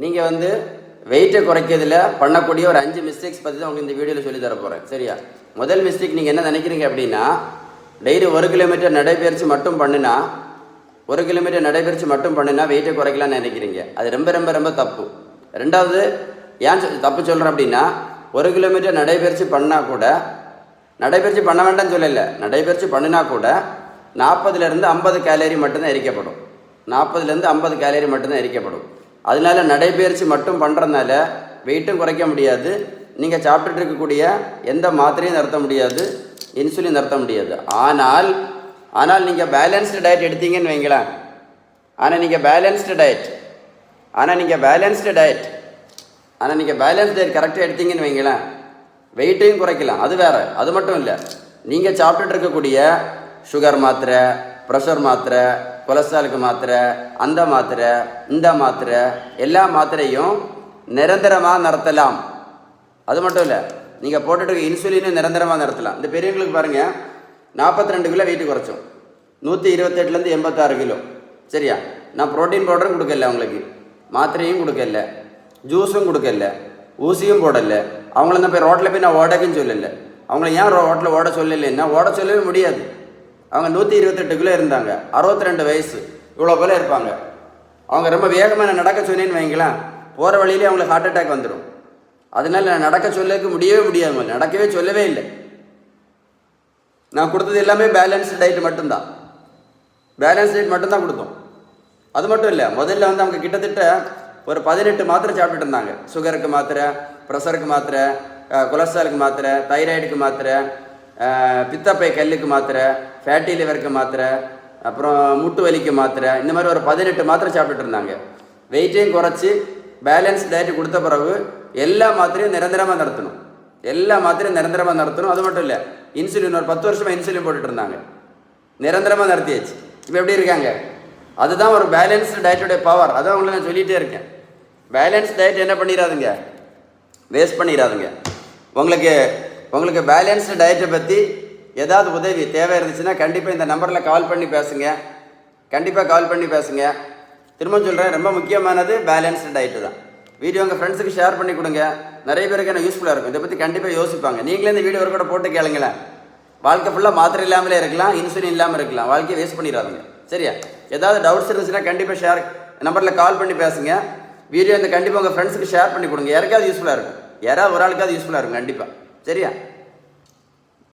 நீங்கள் வந்து வெயிட்டை குறைக்கிறதுல பண்ணக்கூடிய ஒரு 5 மிஸ்டேக்ஸ் பற்றி தான் உங்களுக்கு இந்த வீடியோவில் சொல்லி தர போகிறேன். சரியா? முதல் மிஸ்டேக் நீங்கள் என்ன நினைக்கிறீங்க அப்படின்னா, டெய்லி 1 கிலோமீட்டர் நடைபயிற்சி மட்டும் பண்ணினா 1 கிலோமீட்டர் நடைபயிற்சி மட்டும் பண்ணினா வெயிட்டை குறைக்கலாம்னு நினைக்கிறீங்க. அது ரொம்ப ரொம்ப ரொம்ப தப்பு. ரெண்டாவது, ஏன் தப்பு சொல்கிறேன் அப்படின்னா, 1 கிலோமீட்டர் நடைபயிற்சி பண்ணால் கூட, நடைபயிற்சி பண்ண வேண்டாம்னு சொல்லலை, நடைபயிற்சி பண்ணினா கூட 40லேருந்து 50 கேலரி மட்டும்தான் எரிக்கப்படும். 40லேருந்து 50 கேலரி மட்டும்தான் எரிக்கப்படும். அதனால நடைபயிற்சி மட்டும் பண்ணுறதுனால வெயிட்டும் குறைக்க முடியாது, நீங்கள் சாப்பிட்டுட்டு இருக்கக்கூடிய எந்த மாத்திரையும் நிறுத்த முடியாது, இன்சுலின் நிறுத்த முடியாது. ஆனால் நீங்கள் பேலன்ஸ்டு டயட் எடுத்தீங்கன்னு வைங்களேன், நீங்கள் பேலன்ஸ்டு டயட் கரெக்டாக எடுத்தீங்கன்னு வைங்களேன், வெயிட்டையும் குறைக்கலாம். அது வேறு, அது மட்டும் இல்லை, நீங்கள் சாப்பிட்டுட்டு இருக்கக்கூடிய சுகர் மாத்திரை, ப்ரெஷர் மாத்திரை, கொலஸ்ட்ராலுக்கு மாத்திரை, அந்த மாத்திரை, இந்த மாத்திரை, எல்லா மாத்திரையும் நிரந்தரமாக நிறுத்தலாம். அது மட்டும் இல்லை, நீங்கள் போட்டுட்டு இன்சுலினும் நிரந்தரமாக நிறுத்தலாம். இந்த பெரியவங்களுக்கு பாருங்கள், 42 கிலோ வெயிட்டு குறைச்சோம், 128லேருந்து 86 கிலோ. சரியா? நான் ப்ரோட்டீன் பவுடரும் கொடுக்கல, அவங்களுக்கு மாத்திரையும் கொடுக்கல, ஜூஸும் கொடுக்கல, ஊசியும் போடலை. அவங்கள தான் போய் ரோட்டில் போய் நான் ஓடக்குன்னு சொல்லலை. அவங்கள ஏன் ரோட்டில் ஓட சொல்லலைன்னா, ஓட சொல்லவே முடியாது. அவங்க 128 கிலோ இருந்தாங்க, 62 வயசு, இவ்வளோ போல இருப்பாங்க. அவங்க ரொம்ப வேகமாக நான் நடக்க சொன்னேன்னு வைங்களேன், போகிற வழியிலே அவங்களுக்கு ஹார்ட் அட்டாக் வந்துடும். அதனால நான் நடக்க சொல்லக்கு முடியவே முடியாது, நடக்கவே சொல்லவே இல்லை. நான் கொடுத்தது எல்லாமே பேலன்ஸ்டு டயட் மட்டும்தான், கொடுத்தோம். அது மட்டும் இல்லை, முதல்ல வந்து அவங்க கிட்டத்தட்ட ஒரு 18 மாத்திரை சாப்பிட்டுட்டு இருந்தாங்க. சுகருக்கு மாத்திரை, ப்ரெஷருக்கு மாத்திரை, கொலஸ்ட்ராலுக்கு மாத்திரை, தைராய்டுக்கு மாத்திரை, பித்தப்பை கல்லுக்கு மாத்திரை, ஃபேட்டி லிவருக்கு மாத்திரை, அப்புறம் முட்டு வலிக்கு மாத்திரை, இந்த மாதிரி ஒரு 18 மாத்திரை சாப்பிட்டுட்டு இருந்தாங்க. வெயிட்டையும் குறைச்சி பேலன்ஸ் டயட் கொடுத்த பிறகு எல்லா மாத்திரையும் நிரந்தரமாக நடத்தணும். அது மட்டும் இல்லை, இன்சுலின் ஒரு 10 வருஷமாக இன்சுலின் போட்டுட்டு இருந்தாங்க, நிரந்தரமாக நடத்தியாச்சு. இப்போ எப்படி இருக்காங்க? அதுதான் ஒரு பேலன்ஸ்டு டயட்டுடைய பவர். அதான் உங்களை நான் சொல்லிகிட்டே இருக்கேன். பேலன்ஸ் டயட் என்ன பண்ணிடாதுங்க, வேஸ்ட் பண்ணிடாதுங்க. உங்களுக்கு பேலன்ஸ்டு டயட்டை பற்றி ஏதாவது உதவி தேவை இருந்துச்சுன்னா கண்டிப்பாக இந்த நம்பரில் கால் பண்ணி பேசுங்க. திரும்ப சொல்கிறேன், ரொம்ப முக்கியமானது பேலன்ஸ்டு டயட்டு தான். வீடியோ உங்கள் ஃப்ரெண்ட்ஸுக்கு ஷேர் பண்ணி கொடுங்க, நிறைய பேருக்கு என்ன யூஸ்ஃபுல்லாக இருக்கும். இதை பற்றி கண்டிப்பாக யோசிப்பாங்க. நீங்களே இந்த வீடியோ கூட போட்டு கேளுங்களேன். வாழ்க்கை ஃபுல்லாக மாத்திரை இல்லாமலே இருக்கலாம், இன்சுலின் இல்லாமல் இருக்கலாம். வாழ்க்கையை வேஸ்ட் பண்ணிடாதுங்க. சரியா? ஏதாவது டவுட்ஸ் இருந்துச்சுன்னா கண்டிப்பாக நம்பரில் கால் பண்ணி பேசுங்க. வீடியோ இந்த கண்டிப்பாக உங்கள் ஃப்ரெண்ட்ஸுக்கு ஷேர் பண்ணி கொடுங்க. யாருக்காவது யூஸ்ஃபுல்லாக இருக்கும், யாராவது ஒரு ஆளுக்காவது யூஸ்ஃபுல்லாக இருக்கும் கண்டிப்பாக. சரியா?